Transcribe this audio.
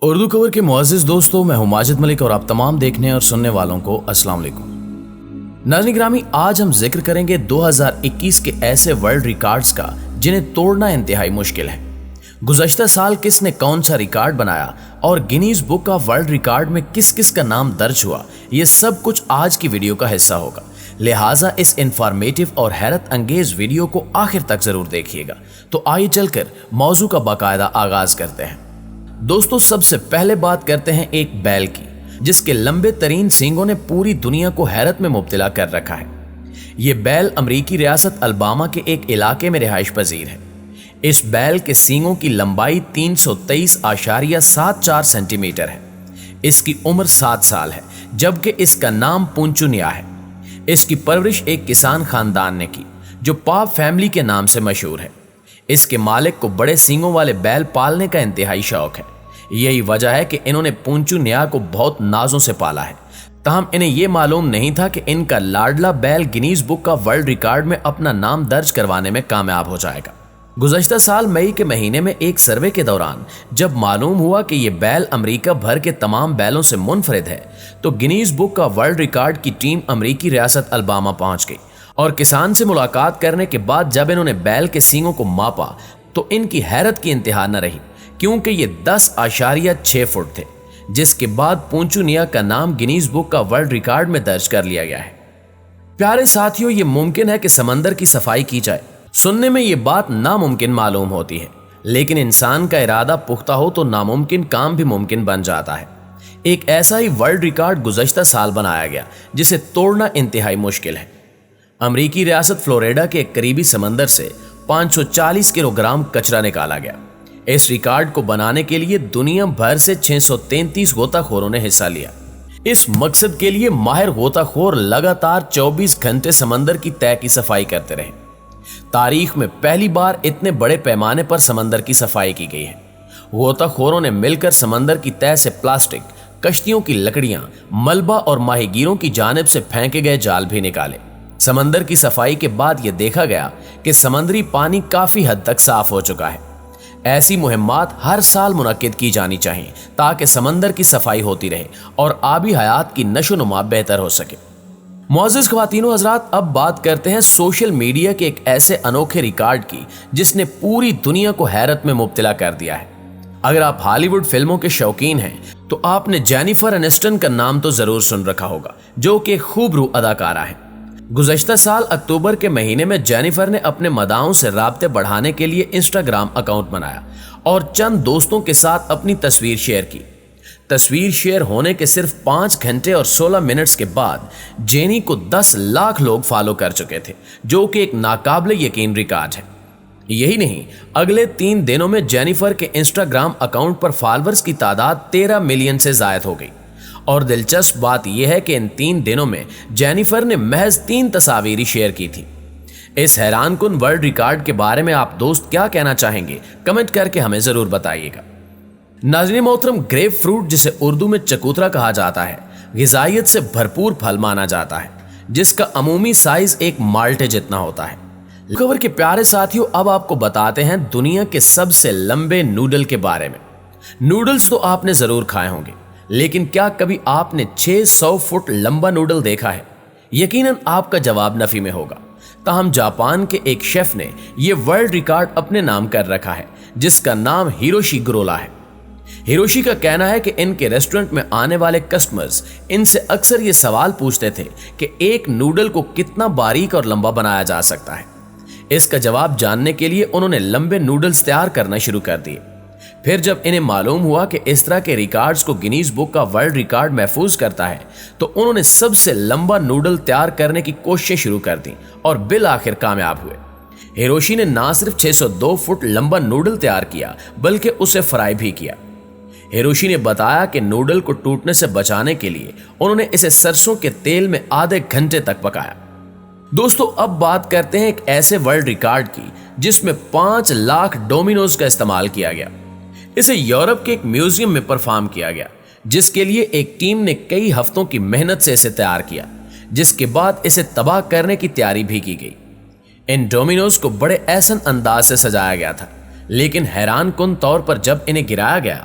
اردو کور کے معزز دوستوں، میں ہوں ماجد ملک اور آپ تمام دیکھنے اور سننے والوں کو السلام علیکم۔ ناظرین گرامی، آج ہم ذکر کریں گے 2021 کے ایسے ورلڈ ریکارڈز کا جنہیں توڑنا انتہائی مشکل ہے۔ گزشتہ سال کس نے کون سا ریکارڈ بنایا اور Guinness book of world record میں کس کس کا نام درج ہوا، یہ سب کچھ آج کی ویڈیو کا حصہ ہوگا۔ لہٰذا اس انفارمیٹو اور حیرت انگیز ویڈیو کو آخر تک ضرور دیکھیے گا۔ تو آئیے چل کر موضوع کا باقاعدہ آغاز کرتے ہیں۔ دوستو، سب سے پہلے بات کرتے ہیں ایک بیل کی، جس کے لمبے ترین سینگوں نے پوری دنیا کو حیرت میں مبتلا کر رکھا ہے۔ یہ بیل امریکی ریاست الباما کے ایک علاقے میں رہائش پذیر ہے۔ اس بیل کے سینگوں کی لمبائی 323.74 سینٹی میٹر ہے۔ اس کی عمر 7 سال ہے، جبکہ اس کا نام پونچونیا ہے۔ اس کی پرورش ایک کسان خاندان نے کی، جو پاپ فیملی کے نام سے مشہور ہے۔ اس کے مالک کو بڑے سینگوں والے بیل پالنے کا انتہائی شوق ہے۔ یہی وجہ ہے کہ انہوں نے پونچونیا کو بہت نازوں سے پالا ہے۔ تاہم انہیں یہ معلوم نہیں تھا کہ ان کا لاڈلا بیل گینیز بک کا ورلڈ ریکارڈ میں اپنا نام درج کروانے میں کامیاب ہو جائے گا۔ گزشتہ سال مئی کے مہینے میں ایک سروے کے دوران جب معلوم ہوا کہ یہ بیل امریکہ بھر کے تمام بیلوں سے منفرد ہے، تو گینیز بک کا ورلڈ ریکارڈ کی ٹیم امریکی ریاست الباما پہنچ گئی اور کسان سے ملاقات کرنے کے بعد جب انہوں نے بیل کے سینگوں کو ماپا تو ان کی حیرت کی انتہا نہ رہی، کیونکہ یہ 10.6 فٹ تھے، جس کے بعد پونچونیا کا نام گینیز بک کا ورلڈ ریکارڈ میں درج کر لیا گیا ہے۔ پیارے ساتھیوں، یہ ممکن ہے کہ سمندر کی صفائی کی جائے۔ سننے میں یہ بات ناممکن معلوم ہوتی ہے، لیکن انسان کا ارادہ پختہ ہو تو ناممکن کام بھی ممکن بن جاتا ہے۔ ایک ایسا ہی ورلڈ ریکارڈ گزشتہ سال بنایا گیا جسے توڑنا انتہائی مشکل ہے۔ امریکی ریاست فلوریڈا کے ایک قریبی سمندر سے 540 کلو گرام کچرا نکالا گیا۔ اس ریکارڈ کو بنانے کے لیے دنیا بھر سے 633 غوطہ خوروں نے حصہ لیا۔ اس مقصد کے لیے ماہر غوطہ خور لگاتار 24 گھنٹے سمندر کی تہہ کی صفائی کرتے رہے۔ تاریخ میں پہلی بار اتنے بڑے پیمانے پر سمندر کی صفائی کی گئی ہے۔ غوطہ خوروں نے مل کر سمندر کی تہہ سے پلاسٹک، کشتیوں کی لکڑیاں، ملبہ اور ماہی گیروں کی جانب سے پھینکے گئے جال بھی نکالے۔ سمندر کی صفائی کے بعد یہ دیکھا گیا کہ سمندری پانی کافی حد تک صاف ہو چکا ہے۔ ایسی مہمات ہر سال منعقد کی جانی چاہیے تاکہ سمندر کی صفائی ہوتی رہے اور آبی حیات کی نشو و نما بہتر ہو سکے۔ معزز خواتین و حضرات، اب بات کرتے ہیں سوشل میڈیا کے ایک ایسے انوکھے ریکارڈ کی جس نے پوری دنیا کو حیرت میں مبتلا کر دیا ہے۔ اگر آپ ہالی ووڈ فلموں کے شوقین ہیں تو آپ نے جینیفر انسٹن کا نام تو ضرور سن رکھا ہوگا، جو کہ خوبرو اداکارہ ہیں۔ گزشتہ سال اکتوبر کے مہینے میں جینیفر نے اپنے مداحوں سے رابطے بڑھانے کے لیے انسٹاگرام اکاؤنٹ بنایا اور چند دوستوں کے ساتھ اپنی تصویر شیئر کی۔ تصویر شیئر ہونے کے صرف 5 گھنٹے اور 16 منٹس کے بعد جینی کو 10 لاکھ لوگ فالو کر چکے تھے، جو کہ ایک ناقابل یقین ریکارڈ ہے۔ یہی نہیں، اگلے 3 دنوں میں جینیفر کے انسٹاگرام اکاؤنٹ پر فالوورز کی تعداد 13 ملین سے زائد ہو گئی۔ اور دلچسپ بات یہ ہے کہ ان 3 دنوں میں جینیفر نے محض 3 تصاویر شیئر کی تھی۔ اس حیران کن ورلڈ ریکارڈ کے بارے میں آپ دوست کیا کہنا چاہیں گے؟ کمنٹ کر کے ہمیں ضرور بتائیے گا۔ ناظرین محترم، گریپ فروٹ، جسے اردو میں چکوترا کہا جاتا ہے، غذائیت سے بھرپور پھل مانا جاتا ہے، جس کا عمومی سائز ایک مالٹے جتنا ہوتا ہے۔ خبر کے پیارے ساتھیوں، اب آپ کو بتاتے ہیں دنیا کے سب سے لمبے نوڈل کے بارے میں۔ نوڈلز تو آپ نے ضرور کھائے ہوں گے، لیکن کیا کبھی آپ نے 600 فٹ لمبا نوڈل دیکھا ہے؟ یقیناً آپ کا جواب نفی میں ہوگا۔ تاہم جاپان کے ایک شیف نے یہ ورلڈ ریکارڈ اپنے نام کر رکھا ہے، جس کا نام ہیروشی گرولا ہے۔ ہیروشی کا کہنا ہے کہ ان کے ریسٹورنٹ میں آنے والے کسٹمرز ان سے اکثر یہ سوال پوچھتے تھے کہ ایک نوڈل کو کتنا باریک اور لمبا بنایا جا سکتا ہے۔ اس کا جواب جاننے کے لیے انہوں نے لمبے نوڈلز تیار کرنا شروع کر دیے۔ پھر جب انہیں معلوم ہوا کہ اس طرح کے ریکارڈز کو گینیز بک کا ورلڈ ریکارڈ محفوظ کرتا ہے، تو انہوں نے سب سے لمبا نوڈل تیار کرنے کی کوششیں شروع کر دیں اور بالآخر کامیاب ہوئے۔ ہیروشی نے نہ صرف 602 فٹ لمبا نوڈل تیار کیا، بلکہ اسے فرائی بھی کیا۔ ہیروشی نے بتایا کہ نوڈل کو ٹوٹنے سے بچانے کے لیے انہوں نے اسے سرسوں کے تیل میں آدھے گھنٹے تک پکایا۔ دوستو، اب بات کرتے ہیں ایک ایسے ورلڈ ریکارڈ کی جس میں 5 لاکھ ڈومینوز کا استعمال کیا گیا۔ اسے یورپ کے ایک میوزیم میں پرفارم کیا گیا، جس کے لیے ایک ٹیم نے کئی ہفتوں کی محنت سے اسے تیار کیا، جس کے بعد اسے تباہ کرنے کی تیاری بھی کی گئی۔ ان ڈومینوز کو بڑے احسن انداز سے سجایا گیا تھا، لیکن حیران کن طور پر جب انہیں گرایا گیا